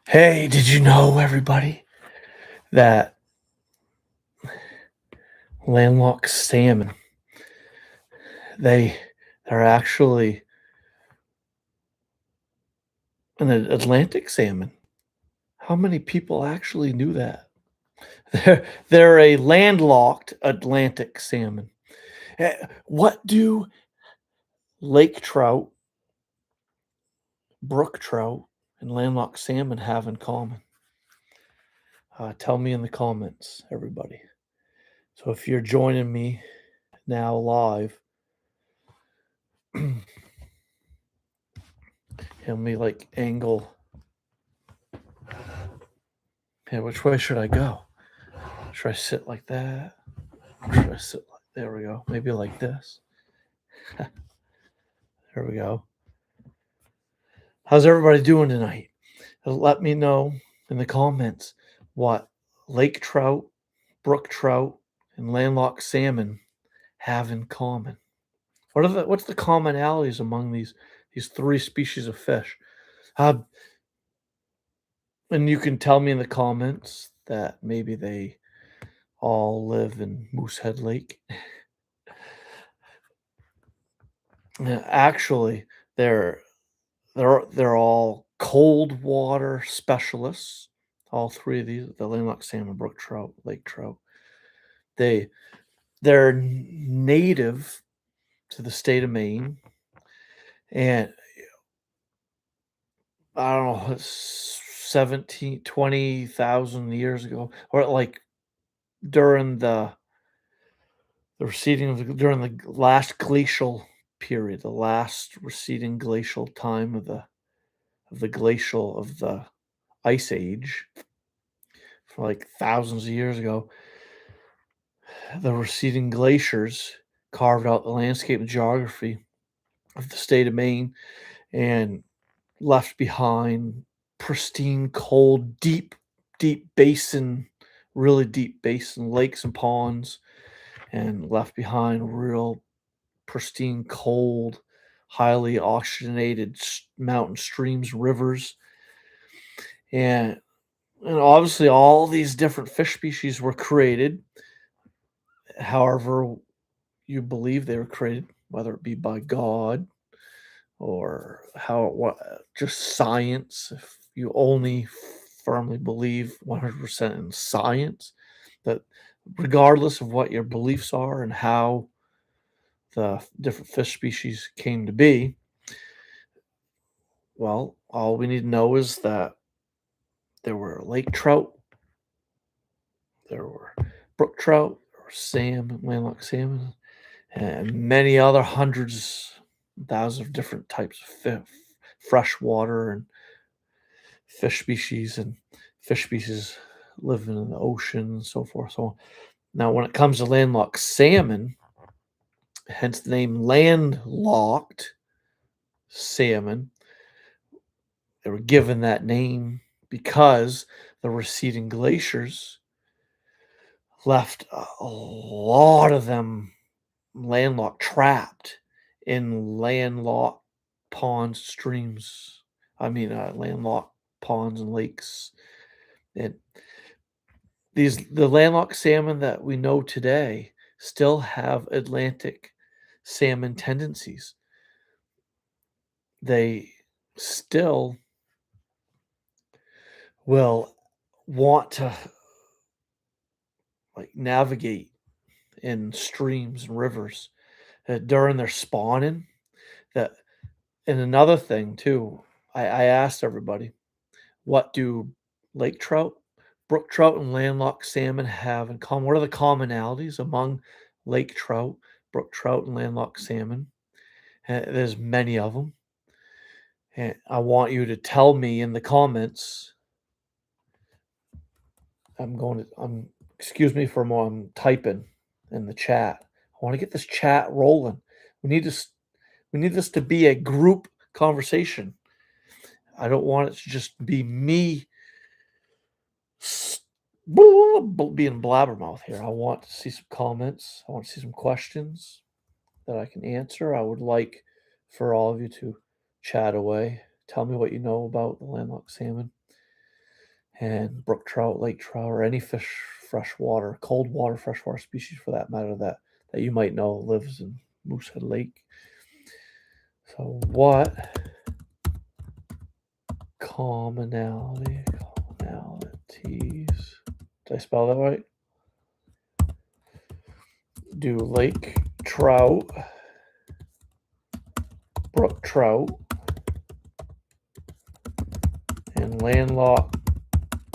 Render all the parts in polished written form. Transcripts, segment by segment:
Hey, did you know, everybody, that landlocked salmon, they are actually an Atlantic salmon? How many people actually knew that? They're a landlocked Atlantic salmon. What do lake trout, brook trout, and landlocked salmon have in common? Tell me in the comments, everybody. So if you're joining me now live, let me like angle. Yeah, which way should I go? Should I sit like that? Or should I sit like, there we go. Maybe like this. There we go. How's everybody doing tonight? Let me know in the comments what lake trout, brook trout, and landlocked salmon have in common. What's the commonalities among these three species of fish? Uh, and you can tell me in the comments that maybe they all live in Moosehead Lake. Actually, they're they're all cold water specialists. All three of these, the landlocked salmon, brook trout, lake trout. They they're native to the state of Maine, and I don't know, it's 17, 20,000 years ago, or like during the receding of during the last glacial period, the last receding glacial time of the glacial of the ice age, for like thousands of years ago, the receding glaciers carved out the landscape and geography of the state of Maine and left behind pristine, cold, deep basin, really deep basin lakes and ponds, and left behind real pristine, cold, highly oxygenated mountain streams, rivers, and obviously all these different fish species were created however you believe they were created, whether it be by God or how what just science. If you only firmly believe 100% in science, that regardless of what your beliefs are and how the different fish species came to be, well, all we need to know is that there were lake trout, there were brook trout, there were salmon, landlocked salmon, and many other hundreds, thousands of different types of freshwater and fish species living in the ocean and so forth. So now, when it comes to landlocked salmon, hence the name landlocked salmon, they were given that name because the receding glaciers left a lot of them landlocked, trapped in landlocked ponds, streams. Landlocked ponds and lakes. And the landlocked salmon that we know today still have Atlantic salmon tendencies. They still will want to like navigate in streams and rivers during their spawning. That and another thing too, I asked everybody, what do lake trout, brook trout, and landlocked salmon have in common? What are the commonalities among lake trout, brook trout, and landlocked salmon? There's many of them. And I want you to tell me in the comments. Excuse me for a moment, I'm typing in the chat. I want to get this chat rolling. We need this, we need this to be a group conversation. I don't want it to just be me being blabbermouth here. I want to see some comments. I want to see some questions that I can answer. I would like for all of you to chat away. Tell me what you know about the landlocked salmon. and brook trout, lake trout, or any fish, freshwater, cold water, freshwater species for that matter that you might know lives in Moosehead Lake. So what commonalities? Did I spell that right? Do lake trout, brook trout, and landlocked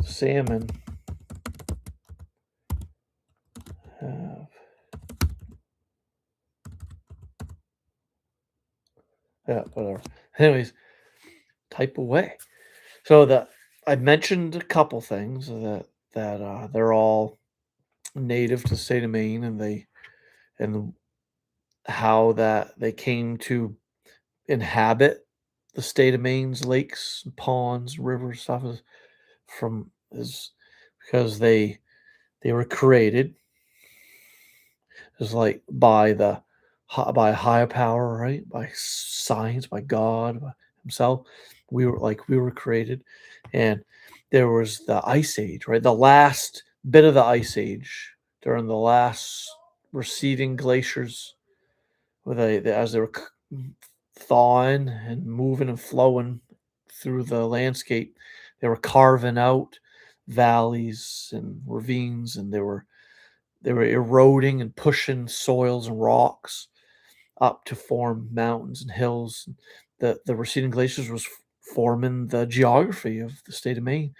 salmon have? Yeah, whatever. Anyways, type away. So I mentioned a couple things that they're all native to the state of Maine, and how that they came to inhabit the state of Maine's lakes, ponds, rivers, stuff is because they were created is like by a higher power, right? By science, by God, by Himself. We were created, and there was the ice age, right? The last bit of the ice age during the last receding glaciers, as they were thawing and moving and flowing through the landscape. They were carving out valleys and ravines, and they were eroding and pushing soils and rocks up to form mountains and hills. The receding glaciers was forming the geography of the state of Maine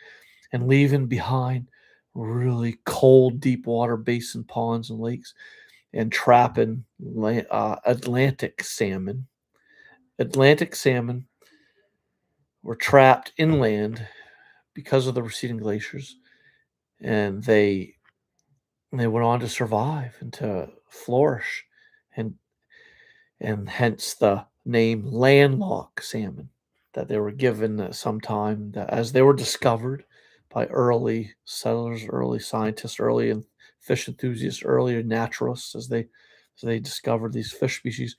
and leaving behind really cold, deep water basin ponds and lakes and trapping Atlantic salmon. Atlantic salmon were trapped inland because of the receding glaciers, and they went on to survive and to flourish, and hence the name landlocked salmon that they were given at some time that as they were discovered by early settlers, early scientists, fish enthusiasts, early naturalists as they discovered these fish species.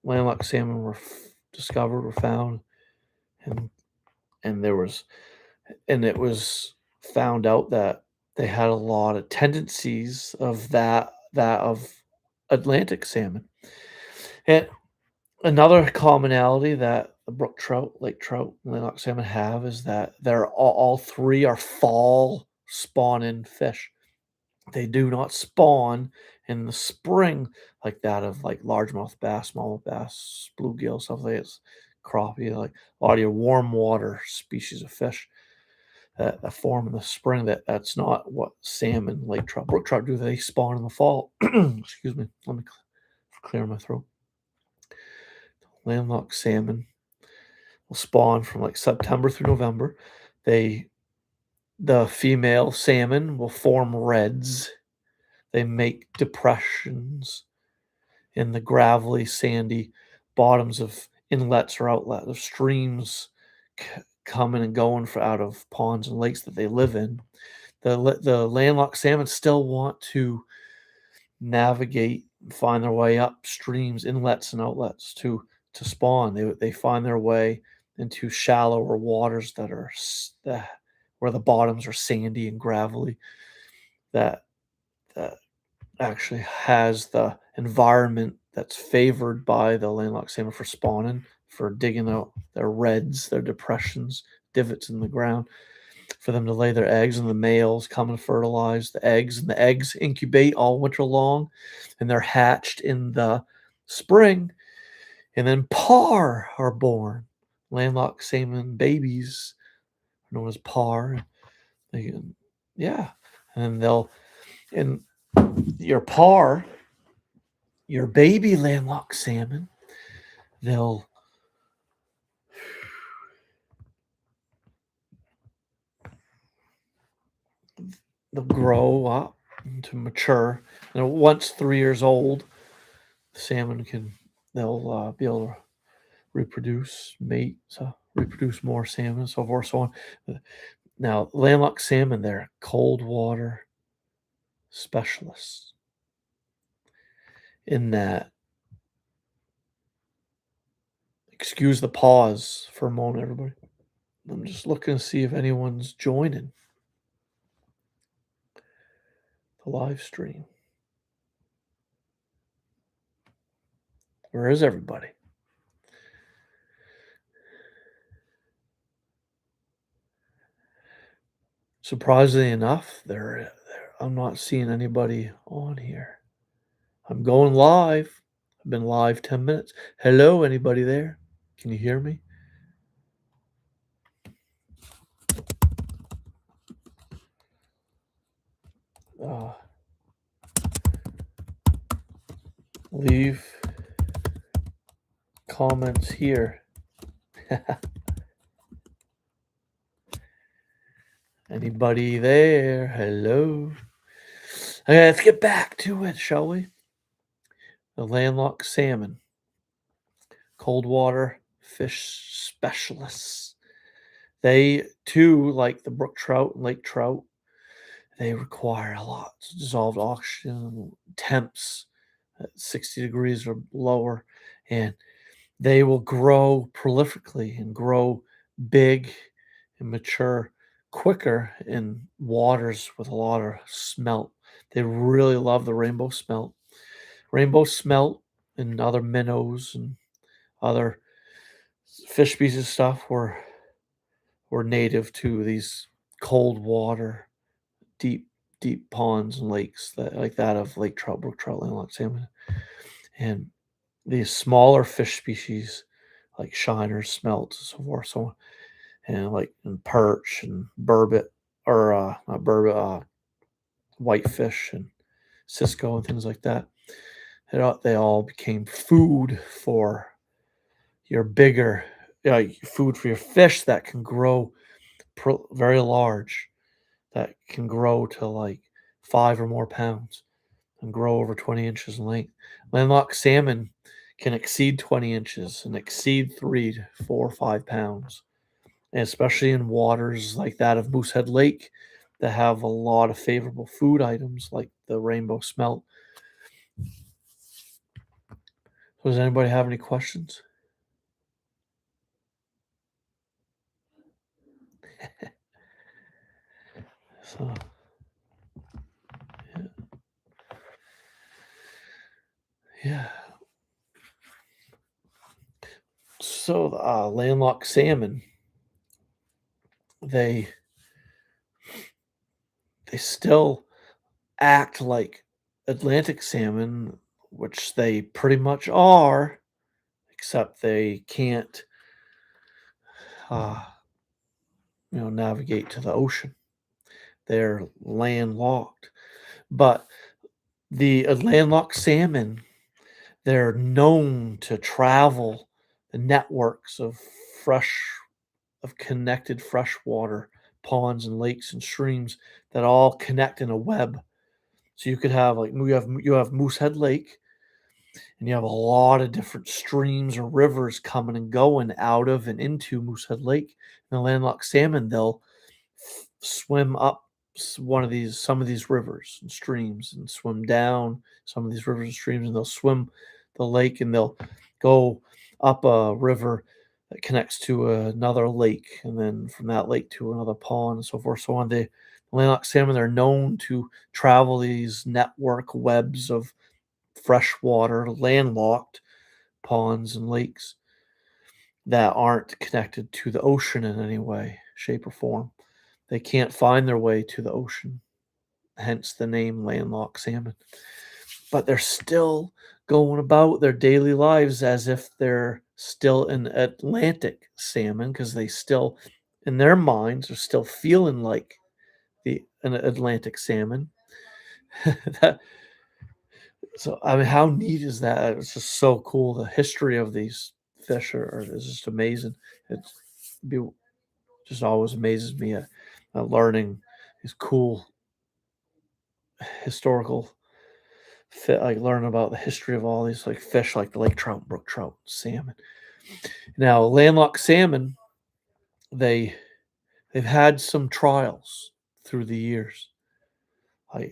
Landlocked salmon were discovered, were found, and and there was and it was found out that they had a lot of tendencies of that of Atlantic salmon. And another commonality that the brook trout, lake trout, and landlocked salmon have is that they're all three are fall spawning fish. They do not spawn in the spring like that of like largemouth bass, smallmouth bass, bluegill, stuff like that, crappie, like a lot of your warm water species of fish that form in the spring. That's not what salmon, lake trout, brook trout do. They spawn in the fall. Excuse me. Let me clear my throat. Landlocked salmon will spawn from like September through November. They the female salmon will form reds. They make depressions in the gravelly, sandy bottoms of inlets or outlets of streams coming and going out of ponds and lakes that they live in. The landlocked salmon still want to navigate and find their way up streams, inlets, and outlets to spawn. They find their way into shallower waters where the bottoms are sandy and gravelly. That that actually has the environment that's favored by the landlocked salmon for spawning, for digging out their reds, their depressions, divots in the ground, for them to lay their eggs, and the males come and fertilize the eggs, and the eggs incubate all winter long, and they're hatched in the spring, and then par are born. Landlocked salmon babies are known as par. They, yeah, and and your par, your baby landlocked salmon, they'll they'll grow up to mature, and once 3 years old, the salmon they'll be able to reproduce, mate, so reproduce more salmon, so forth, so on. Now, landlocked salmon, they're cold water specialists in that. Excuse the pause for a moment, everybody. I'm just looking to see if anyone's joining the live stream. Where is everybody? Surprisingly enough, I'm not seeing anybody on here. I'm going live. I've been live 10 minutes. Hello, anybody there? Can you hear me? Uh, leave comments here. Anybody there? Hello. Okay, let's get back to it, shall we? The landlocked salmon, cold water fish specialists. They too, like the brook trout and lake trout, they require a lot of dissolved oxygen, temps at 60 degrees or lower, and they will grow prolifically and grow big and mature quicker in waters with a lot of smelt. They really love the rainbow smelt. Rainbow smelt and other minnows and other fish species stuff were native to these cold water, deep, deep ponds and lakes that like that of lake trout, brook trout, landlocked salmon. And these smaller fish species like shiners, smelts, and so forth, so on, and like and perch and burbot or not burbot, whitefish and Cisco and things like that. They all became food for your bigger, food for your fish that can grow very large, that can grow to like 5 or more pounds and grow over 20 inches in length. Landlocked salmon can exceed 20 inches and exceed 3 to 4 or 5 pounds, and especially in waters like that of Moosehead Lake that have a lot of favorable food items like the rainbow smelt. So does anybody have any questions? So, yeah. Yeah. So, landlocked salmon, they they still act like Atlantic salmon, which they pretty much are, except they can't, uh, navigate to the ocean. They're landlocked. But the landlocked salmon, they're known to travel the networks fresh of connected freshwater ponds and lakes and streams that all connect in a web. So you could have like you have Moosehead Lake, and you have a lot of different streams or rivers coming and going out of and into Moosehead Lake. And the landlocked salmon, they'll swim up some of these rivers and streams and swim down some of these rivers and streams, and they'll swim the lake, and they'll go up a river that connects to another lake, and then from that lake to another pond and so forth, so on. The landlocked salmon, they're known to travel these network webs of freshwater, landlocked ponds and lakes that aren't connected to the ocean in any way, shape, or form. They can't find their way to the ocean, hence the name landlocked salmon. But they're still going about their daily lives as if they're still an Atlantic salmon because they still, in their minds, are still feeling like an Atlantic salmon. that So, I mean, how neat is that? It's just so cool. The history of these fish is just amazing. It's be, just always amazes me at learning these cool historical like learning about the history of all these like fish, like the lake trout, brook trout, salmon. Now, landlocked salmon, they they've had some trials through the years,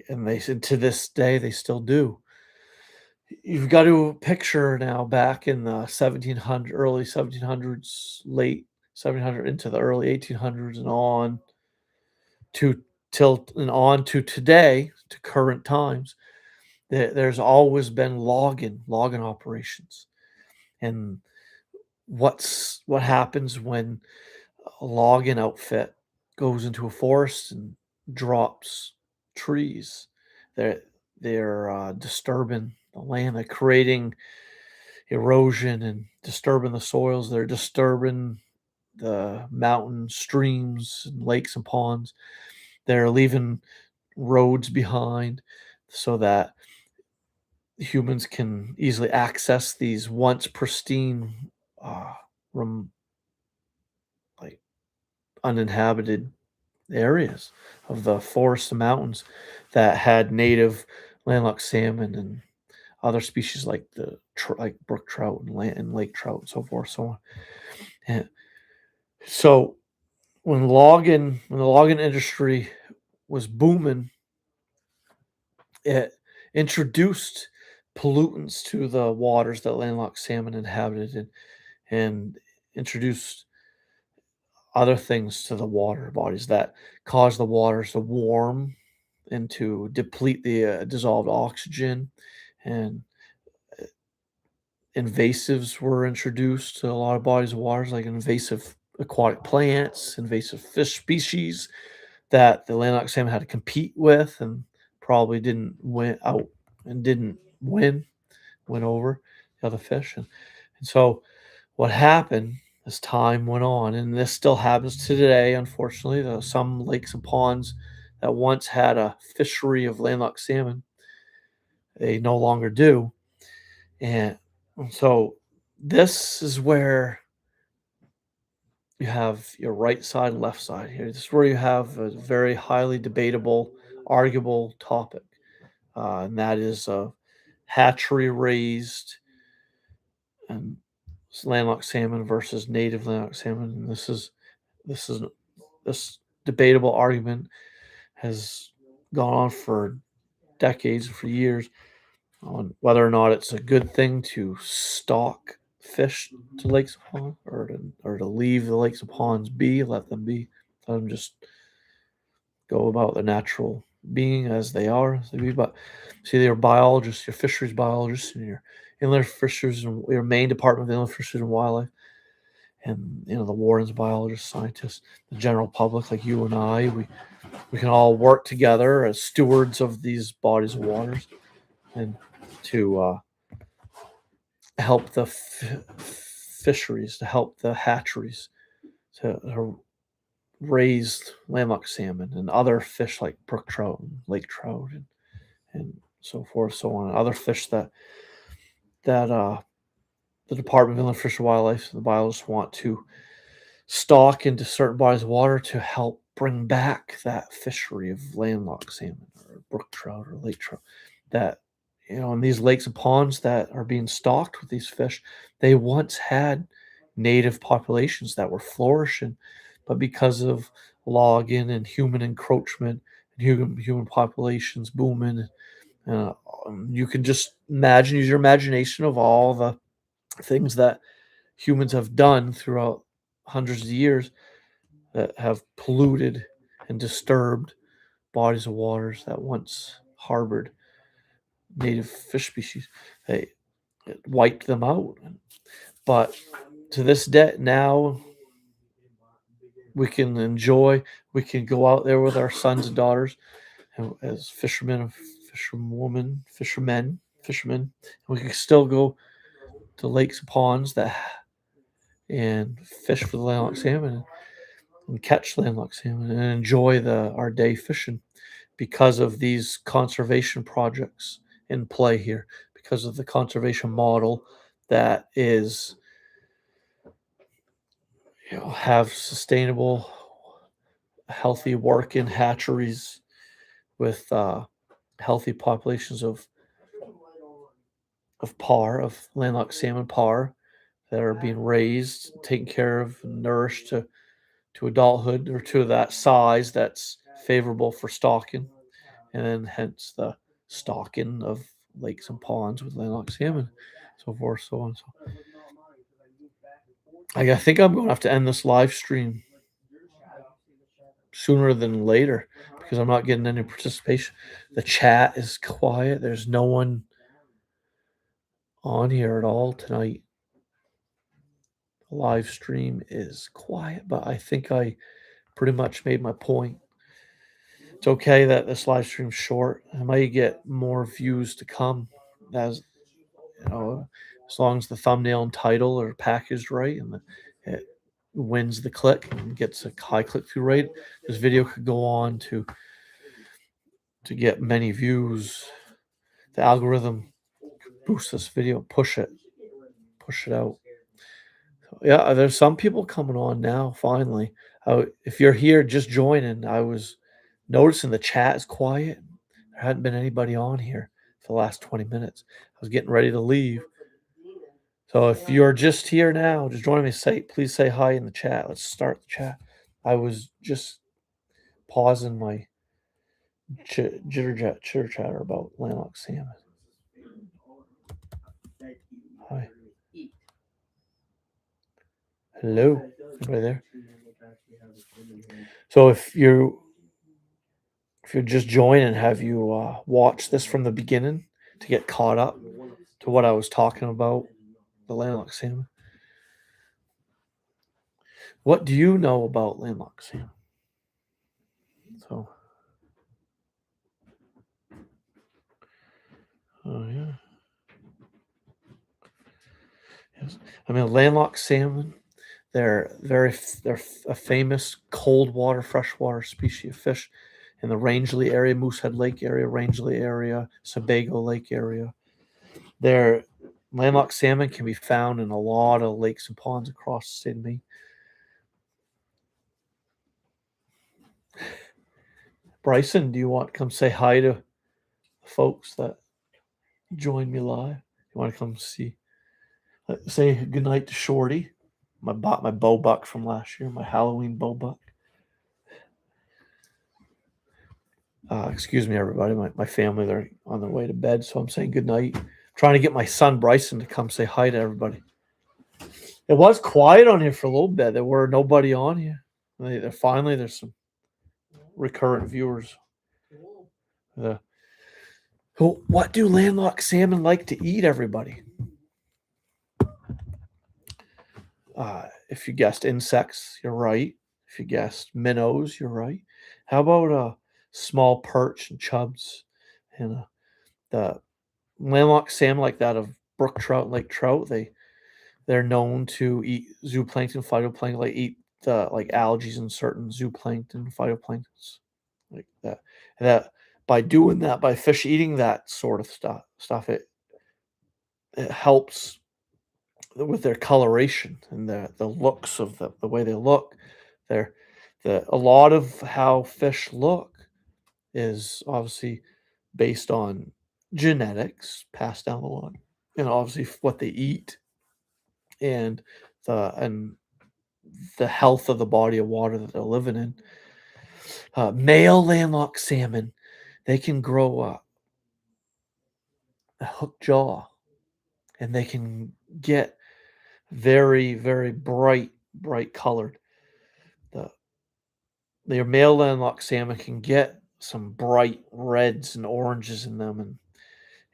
and they said to this day they still do. You've got to picture now back in the 1700 early 1700s, late 1700 into the early 1800s and on to till and on to today, to current times, there's always been logging operations. And what happens when a logging outfit goes into a forest and drops trees? They're they're disturbing the land. They're creating erosion and disturbing the soils. They're disturbing the mountain streams and lakes and ponds. They're leaving roads behind so that humans can easily access these once pristine, uh, rem- like uninhabited areas of the forests and mountains that had native landlocked salmon and other species like like brook trout and lake trout and so forth, so on. And so when the logging industry was booming, it introduced pollutants to the waters that landlocked salmon inhabited, and introduced other things to the water bodies that caused the waters to warm and to deplete the dissolved oxygen. And invasives were introduced to a lot of bodies of waters, like invasive aquatic plants, invasive fish species that the landlocked salmon had to compete with, and probably didn't win over the other fish. And so what happened as time went on, and this still happens to today, unfortunately, some lakes and ponds that once had a fishery of landlocked salmon, they no longer do. And so this is where you have your right side and left side here. This is where you have a very highly debatable, arguable topic, and that is hatchery raised and landlocked salmon versus native landlocked salmon. And this is this debatable argument has gone on for decades, for years, on whether or not it's a good thing to stock fish to lakes and ponds, or to leave the lakes and ponds be, let them be, let them just go about their natural being as they are, as they be. But see, your biologists, your fisheries biologists, and your inland fisheries, and your Maine Department of Inland Fisheries and Wildlife, and the wardens, biologists, scientists, the general public, like you and I, we can all work together as stewards of these bodies of waters, and to help the fisheries, to help the hatcheries, to raise landlocked salmon and other fish like brook trout and lake trout, and so forth, so on, and other fish that the Department of Inland Fish and Wildlife and the biologists want to stock into certain bodies of water to help bring back that fishery of landlocked salmon or brook trout or lake trout. That in these lakes and ponds that are being stocked with these fish, they once had native populations that were flourishing, but because of logging and human encroachment and human populations booming, uh, you can just use your imagination of all the things that humans have done throughout hundreds of years that have polluted and disturbed bodies of waters that once harbored native fish species. They It wiped them out. But to this day, now we can enjoy. We can go out there with our sons and daughters, and as fishermen, fishermen. And we can still go to lakes and ponds and fish for the landlocked salmon and catch landlocked salmon and enjoy our day fishing, because of these conservation projects in play here, because of the conservation model that is, have sustainable, healthy work in hatcheries with healthy populations of landlocked salmon par that are being raised, taken care of, and nourished to adulthood, or to that size that's favorable for stocking, and then hence the stocking of lakes and ponds with landlocked salmon, so forth, so on. So I think I'm gonna have to end this live stream sooner than later because I'm not getting any participation. The chat is quiet. There's no one on here at all tonight. The live stream is quiet, but I think I pretty much made my point. It's okay that this live stream's short. I might get more views to come as you know, as long as the thumbnail and title are packaged right and it wins the click and gets a high click through rate. This video could go on to get many views. The algorithm boost this video, push it out. Yeah, there's some people coming on now. Finally, if you're here just joining, I was noticing the chat is quiet. There hadn't been anybody on here for the last 20 minutes. I was getting ready to leave. So if you're just here now, just joining me, please say hi in the chat. Let's start the chat. I was just pausing my chitter chatter about landlocked salmon. Hi. Hello. Anybody there? So if you're just joining, have you watched this from the beginning to get caught up to what I was talking about, the landlocked salmon? What do you know about landlocked salmon? So, oh yeah, yes. I mean, landlocked salmon. They're a famous cold water, freshwater species of fish in the Rangeley area, Moosehead Lake area, Rangeley area, Sebago Lake area. Their landlocked salmon can be found in a lot of lakes and ponds across the state of Maine. Bryson, do you want to come say hi to the folks that joined me live? You want to come see? Say goodnight to Shorty. I bought my bow buck from last year, my Halloween bow buck. Excuse me, everybody. My family, they're on their way to bed, so I'm saying goodnight. Trying to get my son Bryson to come say hi to everybody. It was quiet on here for a little bit. There were nobody on here. Finally, there's some recurrent viewers. What do landlocked salmon like to eat, everybody? If you guessed insects, you're right. If you guessed minnows, you're right. How about small perch and chubs and the landlocked salmon like that of brook trout, lake trout? They're known to eat zooplankton, phytoplankton, like eat like algae and certain zooplankton, phytoplanktons, like that. And that by doing that, by fish eating that sort of stuff, it helps with their coloration and the looks of the way they look. They're a lot of how fish look is obviously based on genetics passed down the line, and obviously what they eat and the health of the body of water that they're living in. Male landlocked salmon, they can grow up a hook jaw, and they can get very, very bright colored. The male landlocked salmon can get some bright reds and oranges in them,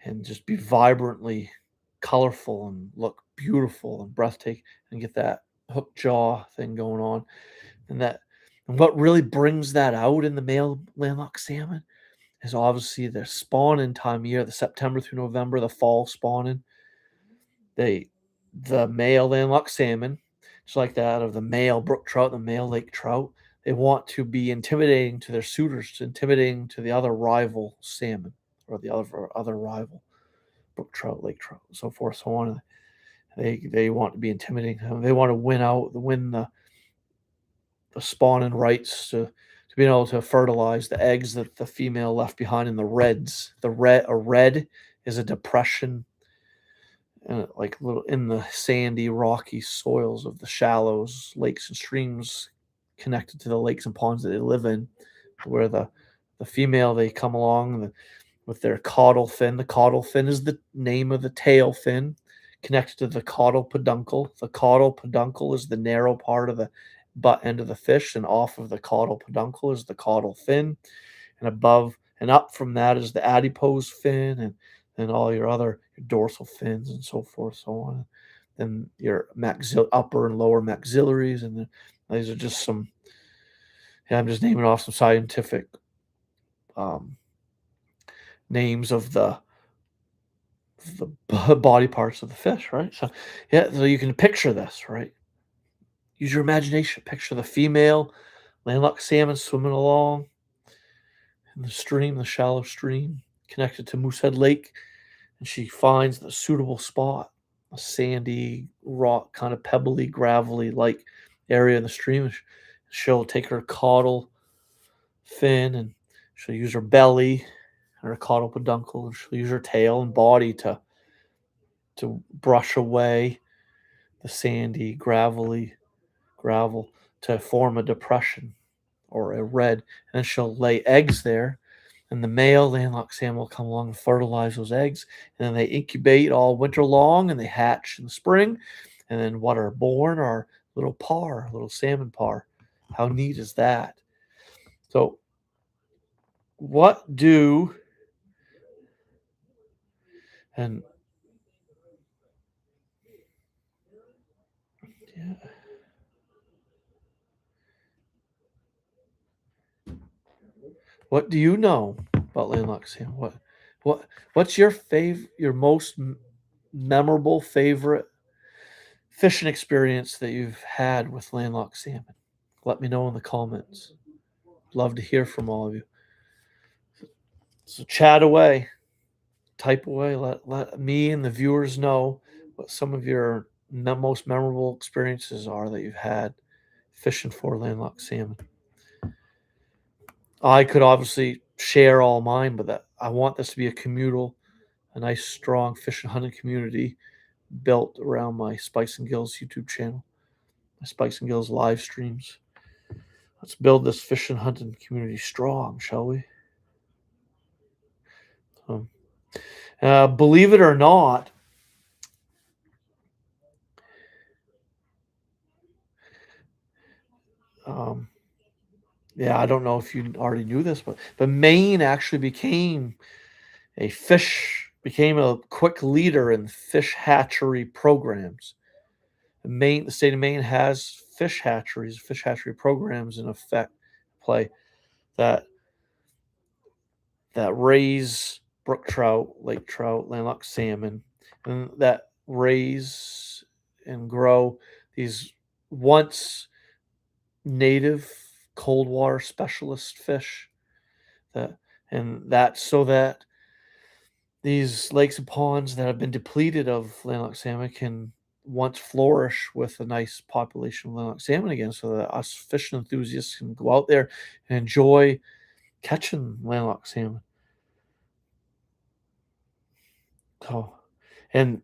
and just be vibrantly colorful and look beautiful and breathtaking, and get that hook jaw thing going on. And what really brings that out in the male landlocked salmon is obviously their spawning time of year, the September through November, the fall spawning. The male landlocked salmon, just like that of the male brook trout, the male lake trout, they want to be intimidating to their suitors, intimidating to the other rival salmon or the other rival brook trout, lake trout, and so forth, so on. They want to be intimidating. They want to win the spawning rights to be able to fertilize the eggs that the female left behind in the reds. A red is a depression, like little in the sandy, rocky soils of the shallows, lakes and streams connected to the lakes and ponds that they live in, where the female, they come along with their caudal fin. The caudal fin is the name of the tail fin, connected to the caudal peduncle. The caudal peduncle is the narrow part of the butt end of the fish, and off of the caudal peduncle is the caudal fin, and above and up from that is the adipose fin, and all your other your dorsal fins and so forth, so on. Then your upper and lower maxillaries, and then these are just some. Yeah, I'm just naming off some scientific um, names of the body parts of the fish, right? So, yeah, so you can picture this, right? Use your imagination. Picture the female landlocked salmon swimming along in the stream, the shallow stream, connected to Moosehead Lake, and she finds the suitable spot, a sandy, rock, kind of pebbly, gravelly like area in the stream. She'll take her caudal fin and she'll use her belly and her caudal peduncle, and she'll use her tail and body to brush away the sandy, gravelly gravel to form a depression or a red, and then she'll lay eggs there. And the male landlocked salmon will come along and fertilize those eggs, and then they incubate all winter long, and they hatch in the spring. And then what are born are little salmon par. How neat is that? So, what do and yeah, what do you know about landlocked salmon? What what's your most memorable favorite fishing experience that you've had with landlocked salmon? Let me know in the comments. Love to hear from all of you. So chat away, type away. Let me and the viewers know what some of your most memorable experiences are that you've had fishing for landlocked salmon. I could obviously share all mine, but that I want this to be a nice, strong fishing hunting community built around my Spice and Gills YouTube channel, my Spice and Gills live streams. Let's build this fishing hunting community strong, shall we? Um, believe it or not, um, yeah, I don't know if you already knew this, but Maine actually became a quick leader in fish hatchery programs. The state of Maine has fish hatchery programs in effect play that raise brook trout, lake trout, landlocked salmon, and that raise and grow these once native cold water specialist fish that and that so that these lakes and ponds that have been depleted of landlocked salmon can once flourish with a nice population of landlocked salmon again, so that us fishing enthusiasts can go out there and enjoy catching landlocked salmon. Oh, and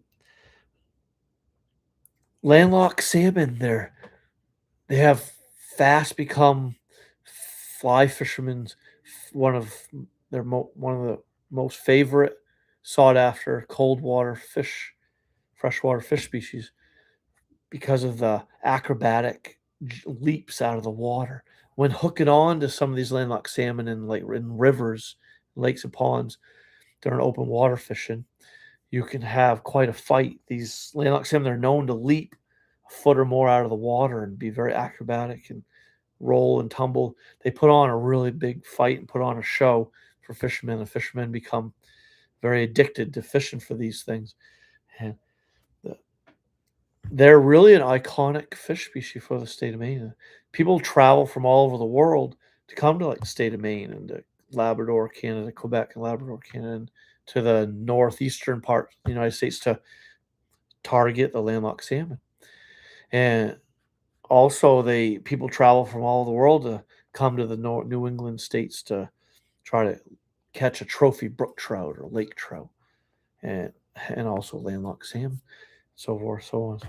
landlocked salmon, they have fast become fly fishermen's one of the most favorite sought after cold water fish, freshwater fish species because of the acrobatic leaps out of the water. When hooking on to some of these landlocked salmon in rivers, lakes and ponds during open water fishing, you can have quite a fight. These landlocked salmon are known to leap a foot or more out of the water and be very acrobatic and roll and tumble. They put on a really big fight and put on a show for fishermen, and fishermen become very addicted to fishing for these things. And the, they're really an iconic fish species for the state of Maine. People travel from all over the world to come to like the state of Maine and to Labrador, Canada, Quebec, and Labrador, Canada, and to the northeastern part of the United States to target the landlocked salmon. And also, they people travel from all over the world to come to the New England states to try to catch a trophy brook trout or lake trout, and also landlocked salmon, so forth, so on.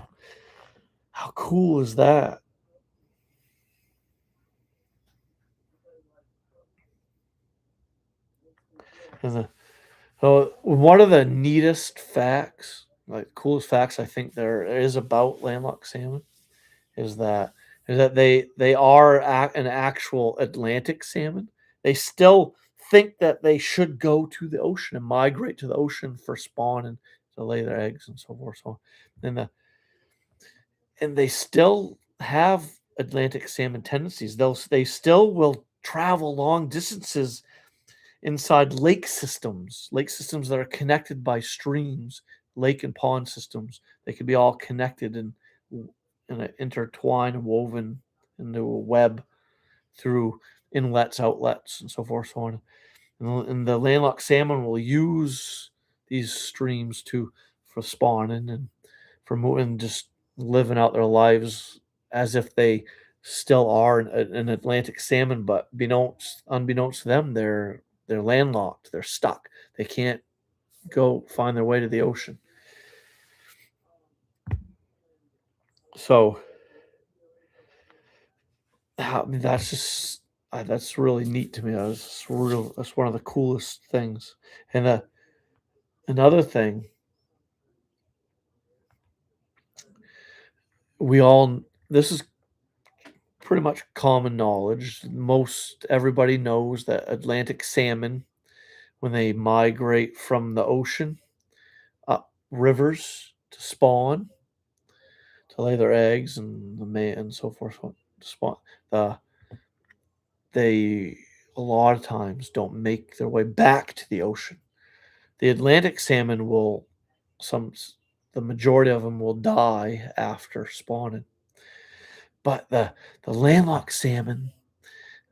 How cool is that? And one of the neatest facts like coolest facts I think there is about landlocked salmon is that they are an actual Atlantic salmon. They still think that they should go to the ocean and migrate to the ocean for spawn and to lay their eggs and so forth. So, and they still have Atlantic salmon tendencies. They still will travel long distances inside lake systems that are connected by streams, lake and pond systems. They can be all connected and intertwined and woven into a web through inlets, outlets, and so forth, so on. And the landlocked salmon will use these streams to for spawning and for moving, just living out their lives as if they still are an Atlantic salmon, but unbeknownst to them, they're landlocked. They're stuck. They can't go find their way to the ocean. So, I mean, that's really neat to me. That's one of the coolest things. And another thing, we all this is pretty much common knowledge. Most everybody knows that Atlantic salmon, when they migrate from the ocean up rivers to spawn, to lay their eggs and and so forth, to spawn, the they a lot of times don't make their way back to the ocean. The Atlantic salmon will some the majority of them will die after spawning. But the landlocked salmon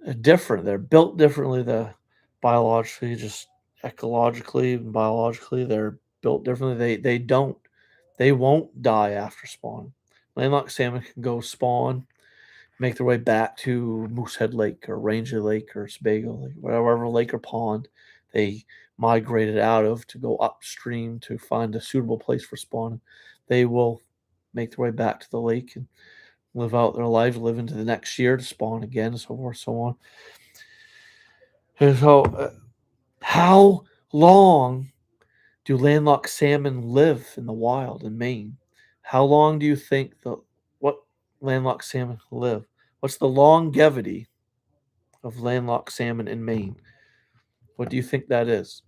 are different. They're built differently. The biologically, just ecologically and biologically, they're built differently. They won't die after spawn. Landlocked salmon can go spawn, make their way back to Moosehead Lake or Ranger Lake or Sebago Lake, whatever lake or pond they migrated out of to go upstream to find a suitable place for spawning. They will make their way back to the lake and live out their lives, live into the next year to spawn again, so forth, so on. And so, how long do landlocked salmon live in the wild in Maine? How long do you think what landlocked salmon live? What's the longevity of landlocked salmon in Maine? What do you think that is?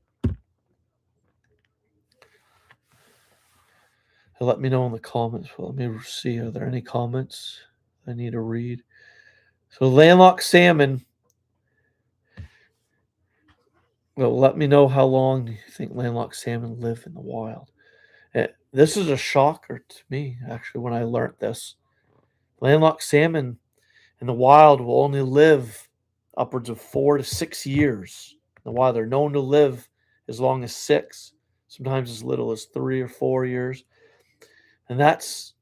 Let me know in the comments. Well, let me see. Are there any comments I need to read? So landlocked salmon. Well, let me know how long do you think landlocked salmon live in the wild? This is a shocker to me, actually, when I learned this. Landlocked salmon in the wild will only live upwards of 4 to 6 years. In the wild, they're known to live as long as 6, sometimes as little as 3 or 4 years. And that's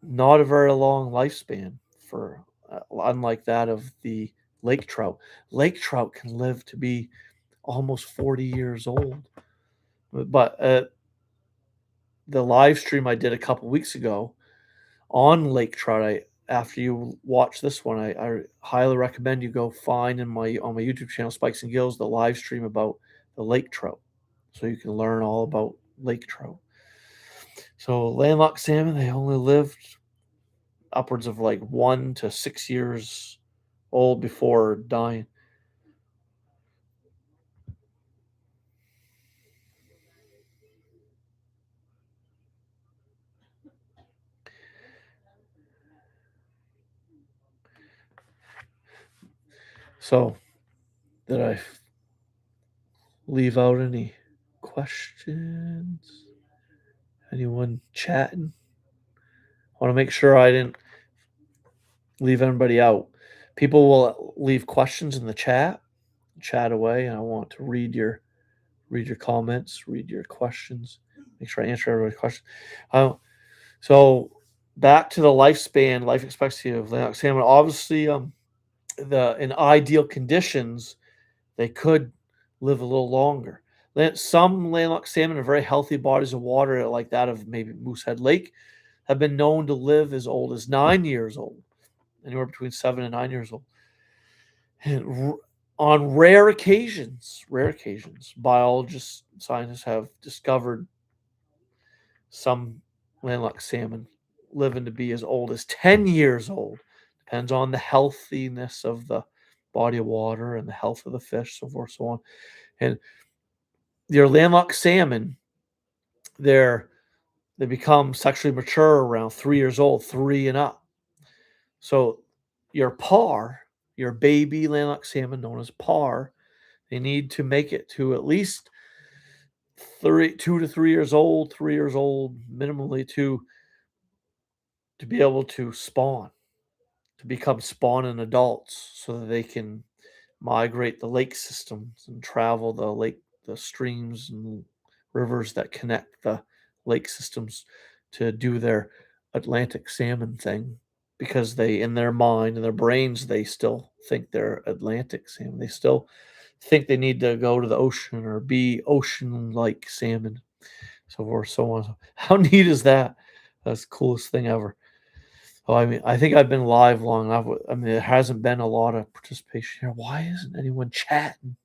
not a very long lifespan for, unlike that of the lake trout. Lake trout can live to be almost 40 years old. But the live stream I did a couple weeks ago on lake trout, after you watch this one, I highly recommend you go find on my YouTube channel, Spikes and Gills, the live stream about the lake trout, so you can learn all about lake trout. So landlocked salmon, they only lived upwards of like 1 to 6 years old before dying. So, did I leave out any questions? Anyone chatting? I want to make sure I didn't leave anybody out. People will leave questions in the chat away, and I want to read your comments, read your questions, make sure I answer everybody's question. So back to the lifespan, life expectancy of landlocked salmon. Obviously, in ideal conditions, they could live a little longer. Some landlocked salmon are very healthy bodies of water, like that of maybe Moosehead Lake, have been known to live as old as 9 years old, anywhere between 7 and 9 years old. And on rare occasions, biologists, scientists have discovered Some landlocked salmon living to be as old as 10 years old. Depends on the healthiness of the body of water and the health of the fish, so forth, so on. And your landlocked salmon, they're they become sexually mature around 3 years old, three and up. So your par, your baby landlocked salmon known as par, they need to make it to at least 2 to 3 years old, 3 years old, minimally to be able to spawn, to become spawning adults so that they can migrate the lake systems and travel the streams and rivers that connect the lake systems to do their Atlantic salmon thing because they in their mind and their brains they still think they're Atlantic salmon. They still think they need to go to the ocean or be ocean like salmon, so forth, so on. How neat is that? That's the coolest thing ever. Oh, I mean, I think I've been live long enough. I mean, there hasn't been a lot of participation here. Why isn't anyone chatting?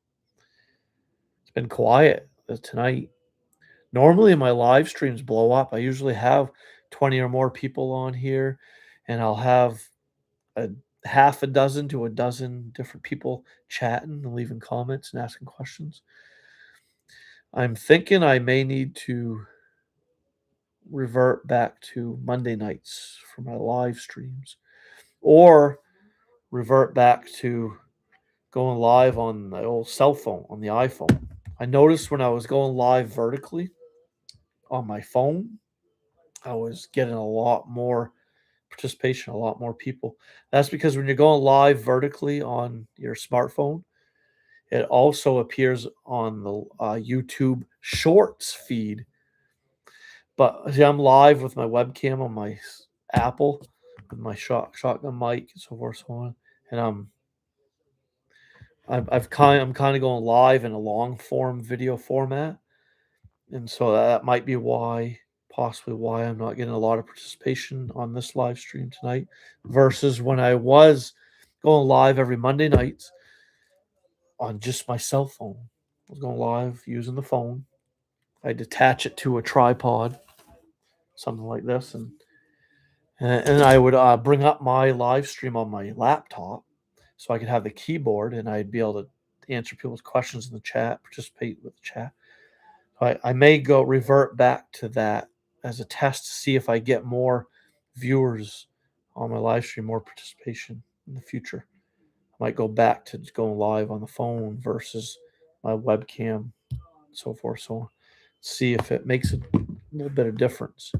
It's been quiet tonight. Normally, my live streams blow up. I usually have 20 or more people on here, and I'll have a half a dozen to a dozen different people chatting and leaving comments and asking questions. I'm thinking I may need to revert back to Monday nights for my live streams or revert back to going live on the old cell phone, on the iPhone. I noticed when I was going live vertically on my phone, I was getting a lot more participation, a lot more people. That's because when you're going live vertically on your smartphone, it also appears on the YouTube Shorts feed. But see, I'm live with my webcam on my Apple with my shotgun mic and so forth, so on, and I'm kind of going live in a long form video format, and so that might be why, possibly why I'm not getting a lot of participation on this live stream tonight, versus when I was going live every Monday nights on just my cell phone. I was going live using the phone. I detach it to a tripod, something like this, and I would bring up my live stream on my laptop so I could have the keyboard and I'd be able to answer people's questions in the chat, participate with the chat. I may go revert back to that as a test to see if I get more viewers on my live stream, more participation in the future. I might go back to going live on the phone versus my webcam, so forth, so on. See if it makes a little bit of difference.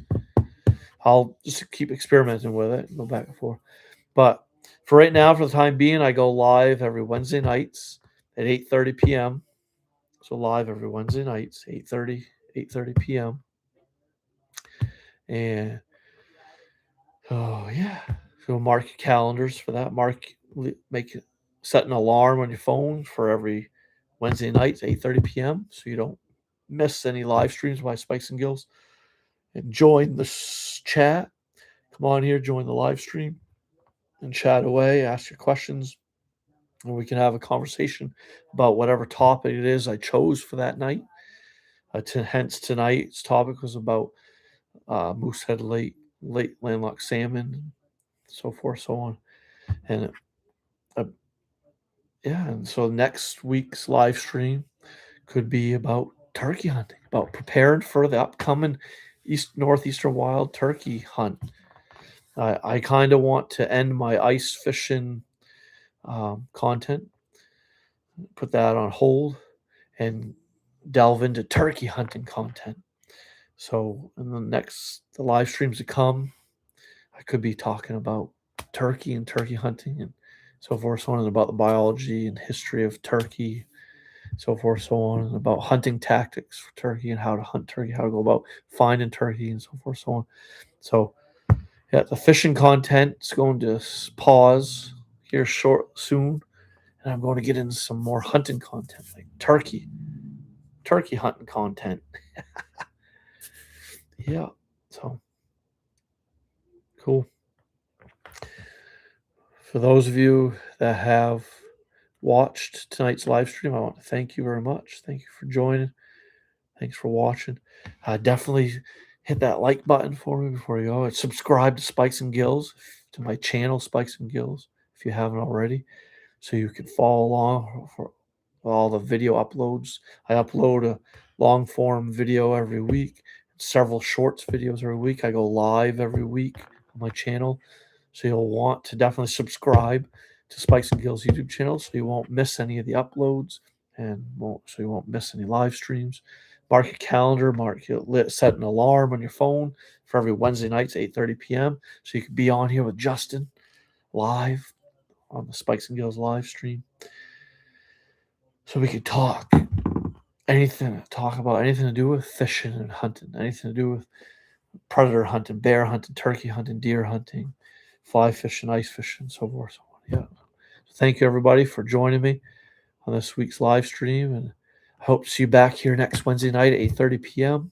I'll just keep experimenting with it and go back and forth. But for right now, for the time being, I go live every Wednesday nights at 8:30 p.m. So live every Wednesday nights, 8:30 p.m. And oh yeah, so mark your calendars for that. Make it set an alarm on your phone for every Wednesday nights, 8:30 p.m. so you don't miss any live streams by Spikes and Gills. And join the chat. Come on here, join the live stream and chat away, ask your questions, and we can have a conversation about whatever topic it is I chose for that night. Hence tonight's topic was about Moosehead late landlocked salmon, and so forth, so on. And uh, yeah, and so next week's live stream could be about turkey hunting, about preparing for the upcoming northeastern wild turkey hunt. I kind of want to end my ice fishing content, put that on hold, and delve into turkey hunting content. So in the live streams to come, I could be talking about turkey and turkey hunting and so forth, so on, and about the biology and history of turkey, so forth, so on, and about hunting tactics for turkey and how to hunt turkey, how to go about finding turkey, and so forth, so on. So yeah, the fishing content is going to pause here soon, and I'm going to get into some more hunting content, like turkey hunting content. Yeah, so cool. For those of you that have watched tonight's live stream, I want to thank you very much. Thank you for joining. Thanks for watching. Definitely hit that like button for me before you go, and subscribe to Spikes and Gills, to my channel, Spikes and Gills, if you haven't already, so you can follow along for all the video uploads. I upload a long form video every week, several shorts videos every week. I go live every week on my channel. So you'll want to definitely subscribe to Spikes and Gills YouTube channel so you won't miss any of the uploads and so you won't miss any live streams. Mark your calendar, set an alarm on your phone for every Wednesday nights, 8:30 p.m. so you can be on here with Justin live on the Spikes and Gills live stream. So we could talk about anything to do with fishing and hunting, anything to do with predator hunting, bear hunting, turkey hunting, deer hunting, fly fishing, ice fishing, so forth. So on. Yeah. Thank you everybody for joining me on this week's live stream, and I hope to see you back here next Wednesday night at 8:30 p.m.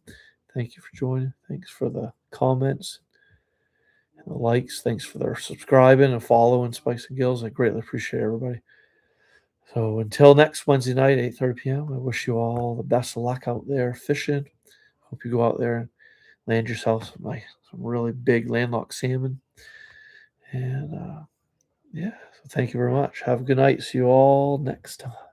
Thank you for joining. Thanks for the comments and the likes. Thanks for their subscribing and following Spikes and Gills. I greatly appreciate everybody. So until next Wednesday night, 8:30 p.m., I wish you all the best of luck out there fishing. Hope you go out there and land yourself some really big landlocked salmon. And yeah, so thank you very much. Have a good night. See you all next time.